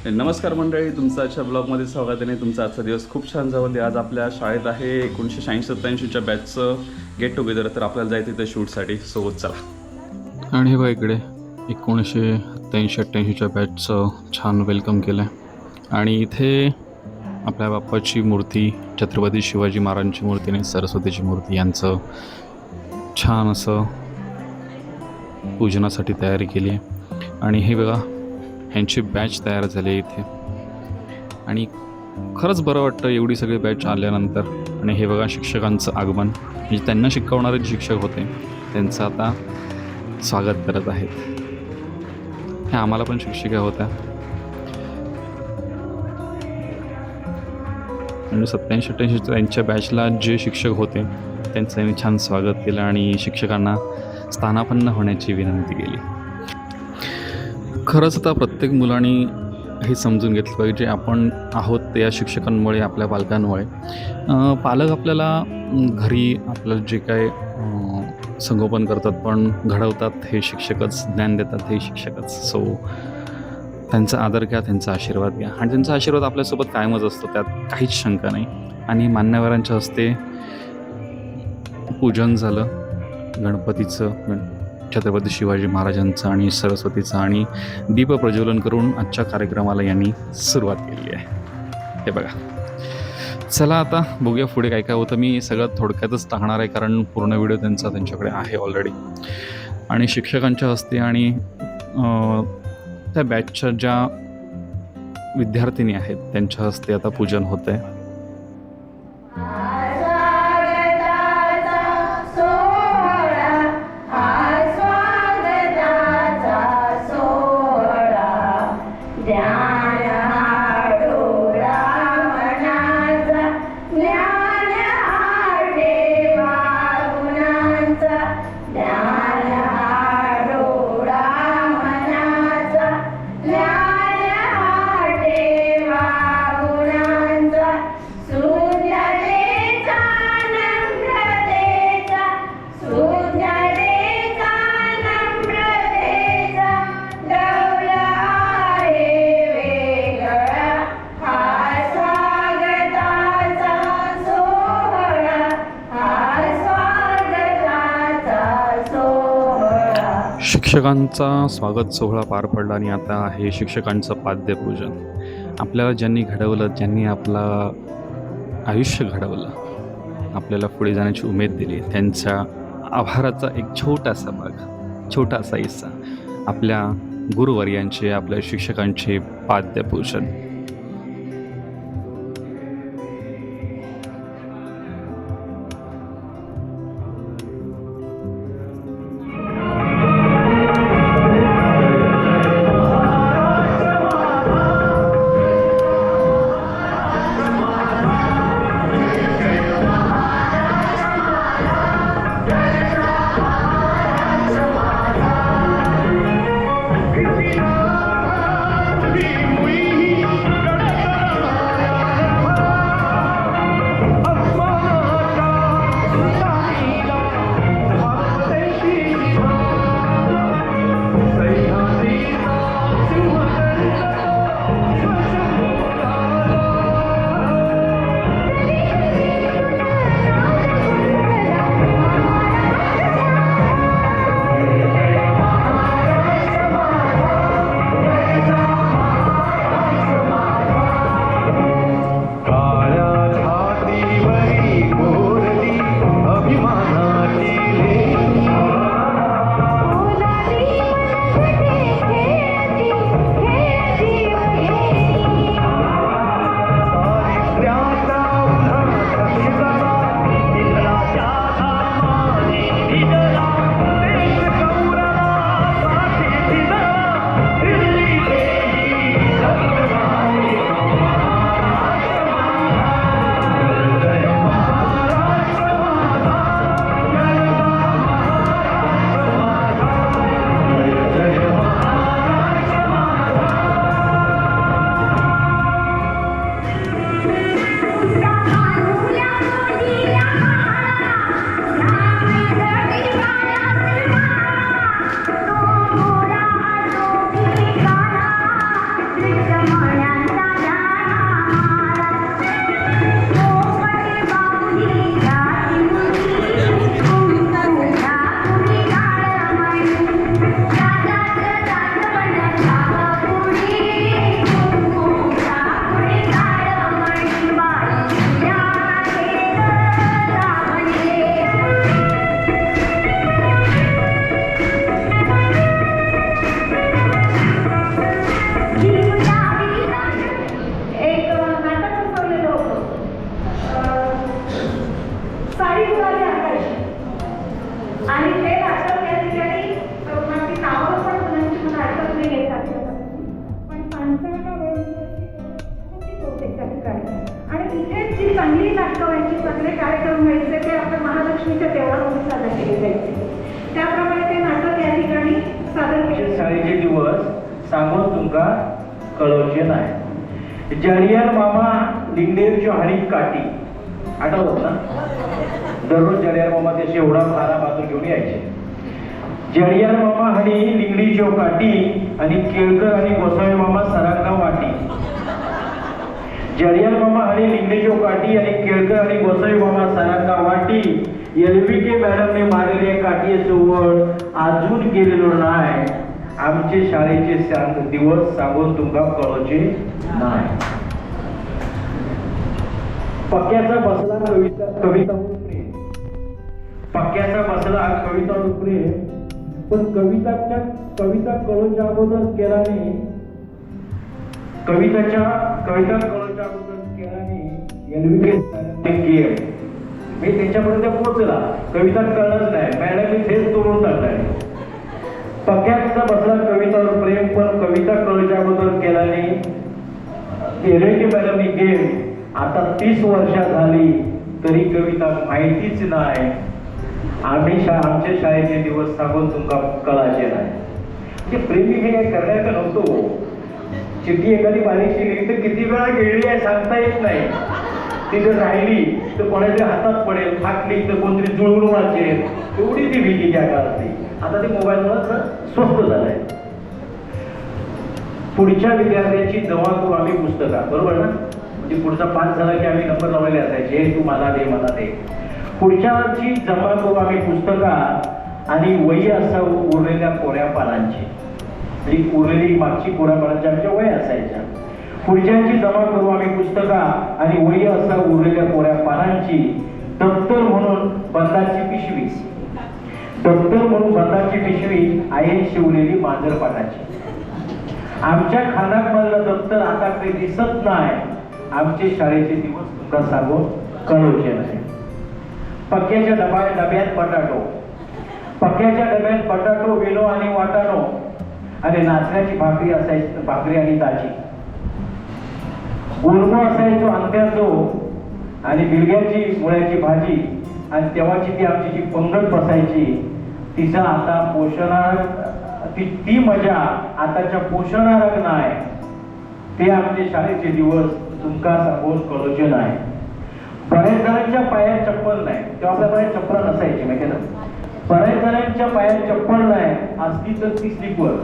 नमस्कार मंडळी, तुमचं आजच्या ब्लॉगमध्ये स्वागत आहे. तुमचा आजचा दिवस खूप छान जाऊ दे. आज आपल्या शाळेत आहे 1986-87च्या बॅचचं गेट टुगेदर. तर आपल्याला जायचं इथं शूटसाठी, सोबत चला. आणि हे बघा इकडे 1987-88च्या बॅचचं छान वेलकम केलं आहे. आणि इथे आपल्या बाप्पाची मूर्ती, छत्रपती शिवाजी महाराजांची मूर्ती आणि सरस्वतीची मूर्ती यांचं छान असं पूजनासाठी तयारी केली आहे. आणि हे बघा ह्यांची बॅच तयार झाली इथे. आणि खरंच बरं वाटतं एवढी सगळी बॅच आल्यानंतर. आणि हे बघा शिक्षकांचं आगमन, म्हणजे त्यांना शिकवणारे जे शिक्षक होते त्यांचं आता स्वागत करत आहेत. हे आम्हाला पण शिक्षिका होत्या. म्हणजे 87-88 त्यांच्या बॅचला जे शिक्षक होते त्यांचं त्यांनी छान स्वागत केलं आणि शिक्षकांना स्थानापन्न होण्याची विनंती केली. खरंच आता प्रत्येक मुलांनी हे समजून घेतलं पाहिजे आपण आहोत ते या शिक्षकांमुळे, आपल्या पालकांमुळे. पालक आपल्याला घरी आपल्याला जे काय संगोपन करतात पण घडवतात हे शिक्षकच, ज्ञान देतात हे शिक्षकच. सो त्यांचा आदर घ्या, त्यांचा आशीर्वाद घ्या. आणि त्यांचा आशीर्वाद आपल्यासोबत कायमच असतो, त्यात काहीच शंका नाही. आणि मान्यवरांच्या हस्ते पूजन झालं गणपतीचं, छत्रपती शिवाजी महाराजांचं आणि सरस्वतीचं, आणि दीप प्रज्वलन करून आजच्या कार्यक्रमाला यांनी सुरुवात केली आहे. हे बघा. चला आता बघूया पुढे काय काय होतं. मी सगळं थोडक्यातच टाकणार आहे कारण पूर्ण व्हिडिओ त्यांच्याकडे आहे ऑलरेडी. आणि शिक्षकांच्या हस्ते आणि त्या बॅचच्या ज्या विद्यार्थिनी आहेत त्यांच्या हस्ते आता पूजन होतं आहे. शिक्षकांचा स्वागत सोहळा पार पडला आणि आता आहे शिक्षकांचं पाद्यपूजन. आपल्याला ज्यांनी घडवलं, ज्यांनी आपलं आयुष्य घडवलं, आपल्याला पुढे जाण्याची उमेद दिली, त्यांच्या आभाराचा एक छोटासा भाग, छोटासा हिस्सा आपल्या गुरुवर्यांचे, आपल्या शिक्षकांचे पाद्यपूजन. शाळेचे दिवस सांगून तुमका कळवचे नाही. जडियार मामा लिंगदेवची हाडी काठी आठवत ना? दररोज जडियार मामा त्याची एवढा भारा बाजू घेऊन यायचे. जडियार मामा हाडी लिंगडी काठी आणि केळकर आणि गोसावी मामा सरांना वाटी. जडियार मामा हाडी लिंगडी काठी आणि केळकर आणि गोसावी मामा सरांना वाटी. LVK मॅडमने मारलेले काठीचं वड अजून गेलेलो नाही. आमचे शाळेचे दिवस सांगून तुमका कळवचे नाही. पक्क्याचा बसला कविता पक्क्याचा बसला कविता प्रेम, पण कविता कळवच्या अगोदर केल्याने कविता कळवच्या अगोदर केल्याने LVK गेम मी त्याच्यापर्यंत पोहोचला. कविता कळलंच नाही. मॅडमने थेट तोडून टाकलाय. पक्क्याचा बसला कवितावर प्रेम, पण कविता कळवच्या अगोदर केल्याने LVK मॅडमने गेम. आता 30 वर्ष झाली तरी कविता माहितीच नाही. आमच्या शाळेचे दिवस सांगून तुमका कळाचे नाही. म्हणजे प्रेमी हे काय करण्याचं नव्हतो. चिठ्ठी एखादी बारीकशी गेली तर किती वेळा गेली आहे सांगता येत नाही. ती जर राहिली तर कोणाच्या हातात पडेल, फाटली तर कोणतरी जुळवून वाचेल, एवढी ती भीती त्या काळातली. आता ते मोबाईलवर स्वस्त झालंय. पुढच्या विद्यार्थ्यांची जमा करू आम्ही पुस्तका, बरोबर ना? म्हणजे पुढचा 5 झाला की आम्ही नंबर लावलेले असायचे, हे तू मला दे मला दे. पुढच्याची जमा करू आम्ही पुस्तका आणि वही असा उरलेल्या कोऱ्या पानांची, म्हणजे उरलेली मागची कोऱ्या पानांची आमच्या वही असायच्या. पुढच्याची जमा करू आम्ही पुस्तका आणि वही असा उरलेल्या कोऱ्या पानांची. दप्तर म्हणून बंदाची पिशवी, दप्तर म्हणून बंदाची पिशवी आईने शिवलेली मांजरपाटाची. आमच्या खानामधलं दप्तर आता काही दिसत नाही. आमचे शाळेचे दिवस तुमका सांगून कळवचे नाही. पक्क्याच्या डब्यात बटाटो, पक्क्याच्या डब्यात बटाटो, वेलो आणि वाटाणो आणि नाचण्याची भाकरी असायची, भाकरी आणि ताजी. गुळमो असायचो अंत्याचो आणि बिलग्याची मुळ्याची भाजी. आणि तेव्हाची ती आमची जी पंगत बसायची तिचा आता पोषणार ती मजा आताच्या पोषणारक नाही. ते आमचे शाळेचे दिवस तुमका सांगून कळवचे नाही. बऱ्याच जणांच्या पायात चप्पल नाही, तेव्हा आपल्या पायात चप्पल नसायची माहिती ना. बऱ्याच जणांच्या पायात चप्पल नाही, असली तर ती स्लीपर.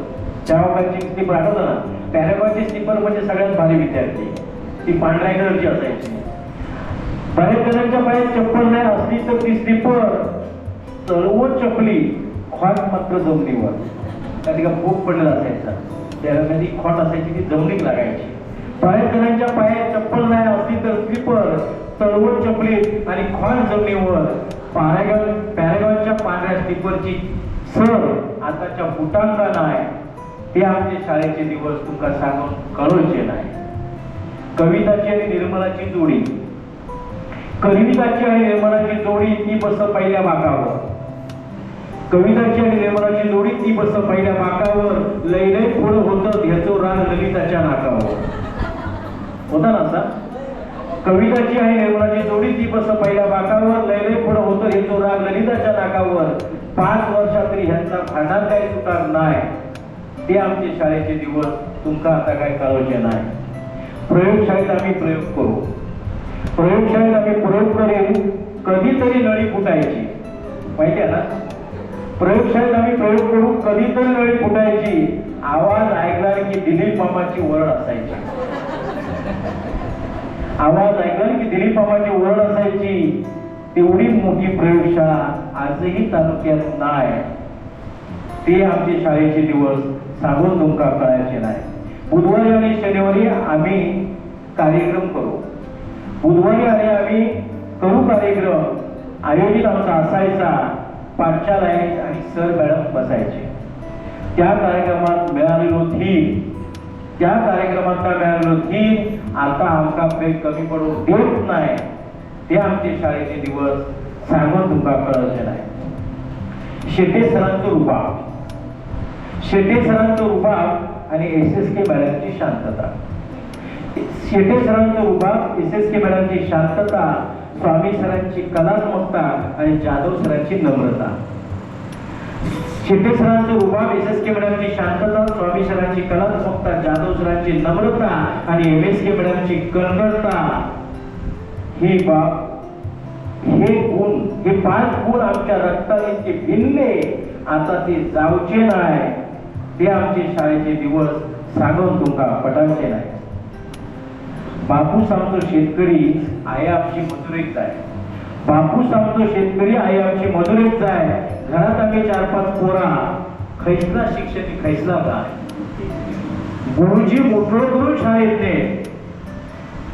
त्यावेळची स्लीपर आठवतं ना? पॅरागॉनची स्लीपर म्हणजे सगळ्यात भारी विद्यार्थी, ती पांढऱ्या कलरची असायची. बऱ्याच जणांच्या पायात चप्पल नाही, असली तर ती स्लीपर. चळवत चपली, खोट मात्र जमिनीवर. कधी का भूक पडलेला असायचा, त्यामध्ये खोट असायची ती जमिनीत लागायची. बऱ्याच जणांच्या पायात चप्पल नाही, असली तर स्लीपर, चळवत चपली आणि खोट जमिनीवर. पॅरागॉनच्या पांढऱ्या स्लीपरची सर आताच्या बुटांना नाही. ते आमचे शाळेचे दिवस तुमका सांगून कळवचे नाही. कविताची आणि निर्मलाची जोडी, कविताची आणि निर्मलाची जोडी ती बस पहिल्या बाकावर. कविताची आणि निर्मलाची जोडी ती बस पहिल्या बाकावर. लय लय पुढं होतं ह्याचो राग ललिताच्या नाकावर. होता ना असा? कविताची आणि निर्मलाची जोडी ती बस पहिल्या बाकावर. लय लय पुढं होतं ह्याचो राग ललिताच्या नाकावर. 5 वर्षात तरी ह्यांचा भांडण काही सुटार नाही. ते आमचे शाळेचे दिवस तुमका आता काय कळवचे नाही. प्रयोगशाळेत आम्ही प्रयोग करू, प्रयोगशाळेत आम्ही प्रयोग करेन. कधीतरी नळी फुटायची, माहिती आहे ना? प्रयोगशाळेत आम्ही प्रयोग करू, कधीतरी नळी फुटायची. आवाज ऐकला की दिलीप मामाची ओरड असायची. आवाज ऐकला की दिलीप मामाची ओरड असायची. तेवढी मोठी प्रयोगशाळा आजही तालुक्यात नाही. ते आमचे शाळेचे दिवस सांगून तुमका कळायचे नाही. बुधवारी आणि शनिवारी आम्ही कार्यक्रम करू. बुधवारी आणि आम्ही करू कार्यक्रम. आयोजित आमचा असायचा. पाठशाळेत आणि सर मॅडम बसायचे. त्या कार्यक्रमात मिळालेलो थीम, त्या कार्यक्रमात मिळालेलो थीम आता आमका कमी पडून देत नाही. ते आमचे शाळेचे दिवस सांगून तुमका कळायचे नाही. शेटे सरांचं रुबाब, शेटे सरांचं रुबाब आणि SSK मॅडमची शांतता. शेटे सरांचं रुबाब, SSK मॅडमची शांतता, स्वामी सरांची कलात्मकता आणि जाधव सरांची नम्रता. शेटे सरांचं रुबाब, SSK के मॅडमची शांतता, स्वामी सरांची कलात्मकता, जाधव सरांची नम्रता आणि MSK मॅडमची कणखरता, हे गुण, हे 5 गुण आमच्या रक्तात इतके भिनले, आता ते जावचे नाही, ते आमचे शाळेचे दिवस सांगून तुमका पटायचे नाही. बापूस आमचो शेतकरी आई आमची मजुरीच आहे. बापूस आमचो शेतकरी आई आमची मजुरीच आहे. घरात आम्ही 4-5 पोरा, खैसला शिक्षक खैसला काय. गुरुजी मोठं करून शाळेत ने,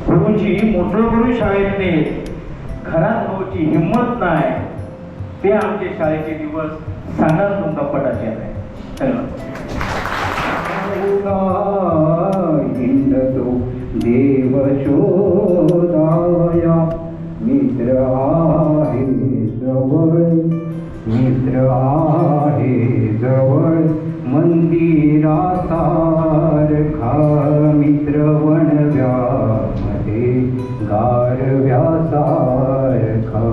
गुरुजी मोठं करून शाळेत ने, घरात होची हिंमत नाही, ते आमचे शाळेचे दिवस सांगा तुमका पटायचे नाही. हिंदतो देव शोधाया, मित्र आहे जवळ, मित्र आहे जवळ, मंदिरासारखा मित्र वणव्यामध्ये गारव्यासारखा,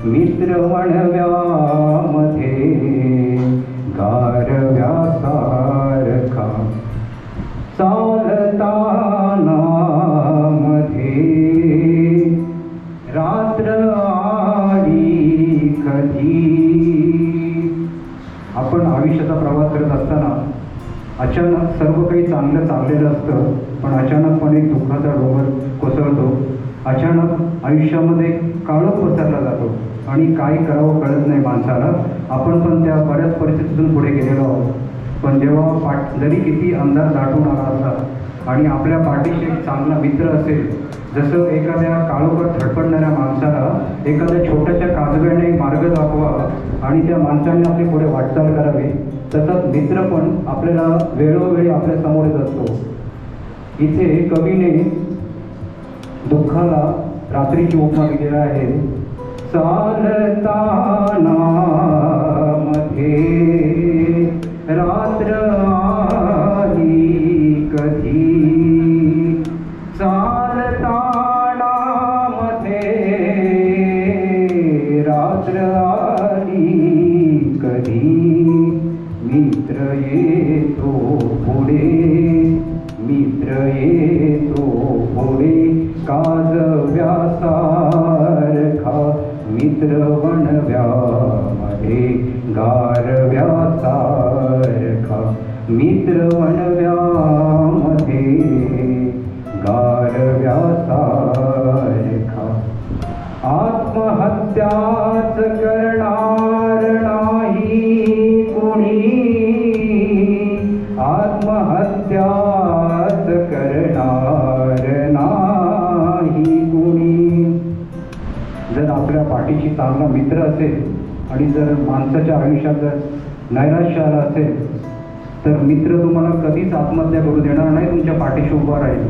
मित्र वणव्यामध्ये गारव्यासारखा, चालताना मध्ये रात्र आली कधी. आपण आयुष्याचा प्रवास करत असताना अचानक सर्व काही चांगलं चाललेलं असतं, पण अचानकपणे दुःखाचा डोंगर कोसळतो. अचानक आयुष्यामध्ये काळोख पसरला जातो आणि काय करावं कळत नाही माणसाला. आपण पण त्या बऱ्याच परिस्थितीतून पुढे गेलेलो आहोत. पण जेव्हा जरी किती अंधार दाटून आला असला आणि आपल्या पाठीशी एक चांगला मित्र असेल, जसं एखाद्या काळोखात धडपडणाऱ्या माणसाला एखाद्या छोट्याशा काजव्याने मार्ग दाखवावा आणि त्या माणसाने आपली पुढे वाटचाल करावी, तसंच मित्र पण आपल्याला वेळोवेळी आपल्या समोर येत असतो. इथे कवीने दुःखाला रात्रीची उपमा दिलेली आहे. चालताना मध्ये रात्र आली कधी, चालताना मध्ये रात्र आली कधी, मित्र येतो पुढे, मित्र येतो पुढे, काजव्यासारखा मित्र वणव्यामध्ये गारव्यासारखा, मित्र वणव्यामध्ये गारव्यासारखा. आत्महत्याच करणार नाही कुणी, आत्महत्याच करणार नाही कुणी. जर आपल्या पाठीशी चांगला मित्र असेल आणि जर माणसाच्या आयुष्यात जर नैराश्य आलं असेल, तर मित्र तुम्हाला कधीच आत्महत्या करू देणार नाही, तुमच्या पाठीशी उभा राहील.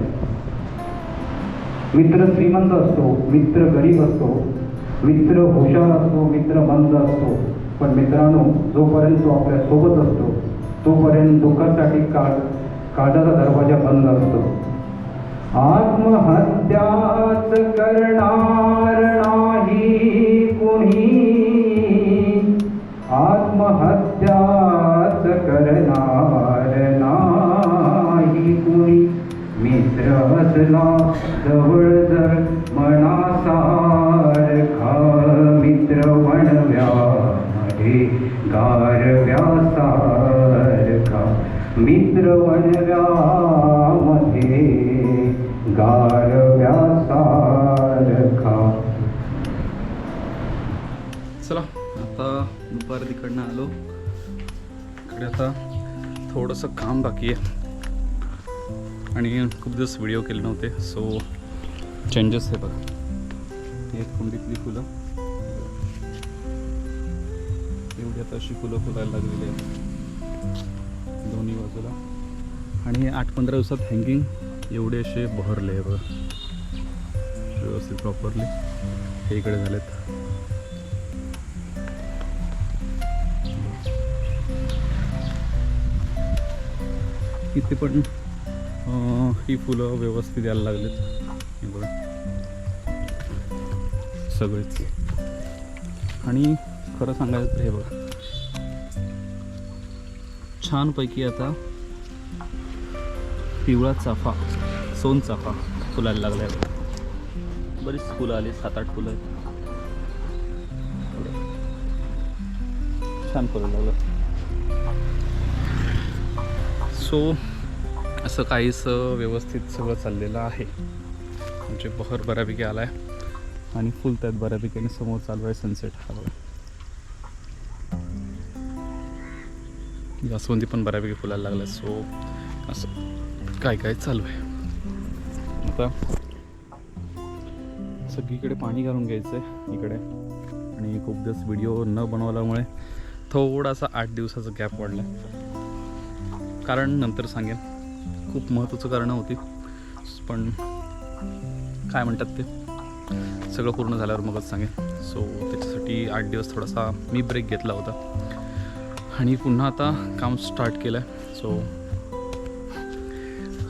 मित्र श्रीमंत असतो, मित्र गरीब असतो, मित्र हुशार असतो, मित्र मंद असतो, पण मित्रांनो, जोपर्यंत तो आपल्या सोबत असतो तोपर्यंत दुःखासाठी काळजाचा दरवाजा बंद असतो. आत्महत्याच करणार नाही कुणी, आत्महत्याच करणार नाही कुणी. मित्र असला जवळ जर मनासारखा, मित्र वणव्यामध्ये गारव्यासारखा, मित्र वणव्यामध्ये गारव्यासारखा. चला आता दुपार तिकडनं आलो. इकडे आता थोडंसं काम बाकी आहे आणि खूप दिवस व्हिडिओ केले नव्हते, सो चेंजेस आहे बघा. ही एक कुंडीतली फुलं, एवढी आता अशी फुलं फुलायला लागलेली आहेत दोन्ही बाजूला, आणि 8-15 दिवसात हँगिंग एवढे असे बहरले आहे बघा व्यवस्थित प्रॉपरली. हे इकडे झालेत. इथे पण ही फुलं व्यवस्थित यायला लागलेत, हे बघा सगळेच. आणि खरं सांगायचं तर हे बघा छानपैकी आता पिवळा चाफा, सोनचाफा फुलायला लागला आहे. बरीच फुलं आली, 7-8 फुलं आहेत. छान फुलं लागलं. सो असं काहीसं व्यवस्थित सगळं चाललेलं आहे. म्हणजे बहर बऱ्यापैकी आला आहे आणि फुल त्यात बऱ्यापैकी आणि समोर चालू आहे सनसेट. हा बघा, जास्वंदी पण बऱ्यापैकी फुलायला लागला. सो असं काय काय चालू आहे. आता सगळीकडे पाणी घालून घ्यायचं आहे इकडे. आणि खूप दिवस व्हिडिओ न बनवल्यामुळे थोडासा 8 दिवसाचा गॅप वाढला. कारण नंतर सांगेन, खूप महत्त्वाचं कारणं होती, पण काय म्हणतात ते सगळं पूर्ण झाल्यावर मगच सांगेन. सो त्याच्यासाठी 8 दिवस थोडासा मी ब्रेक घेतला होता आणि पुन्हा आता काम स्टार्ट केलं आहे. सो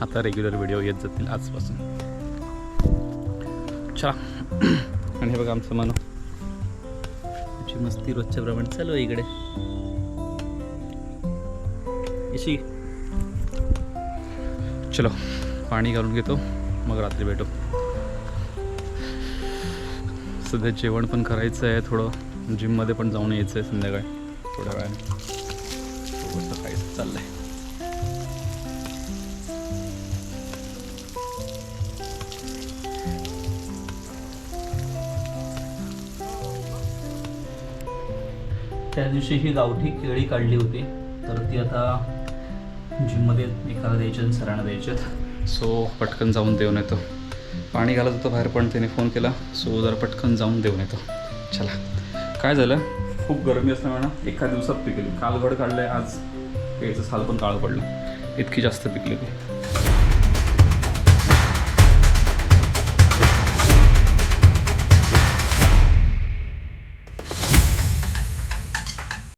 आता रेग्युलर व्हिडिओ येत जातील आजपासून. चला. आणि हे बघा आमचं मानव, आमची मस्ती रोजच्या प्रमाणे चालू आहे इकडे. इशी चलो पाणी घालून घेतो, मग रात्री भेटू. सध्या जेवण पण करायचं आहे, थोडं जिममध्ये पण जाऊन यायचं आहे संध्याकाळी थोड्या वेळाने. असं काही चाललं आहे. त्या दिवशी ही गावठी केळी काढली होती, तर ती आता जिममध्ये एकाला द्यायची आणि सरांना द्यायच्यात. सो पटकन जाऊन देऊन येतो. पाणी घालत होतं बाहेर, पण त्याने फोन केला. सो जरा पटकन जाऊन देऊन येतो. चला. काय झालं, खूप गरमी असल्यामुळे एका दिवसात पिकली. काल घड काढलं आहे, आज केळीचं साल पण काळं पडलं. इतकी जास्त पिकली ती.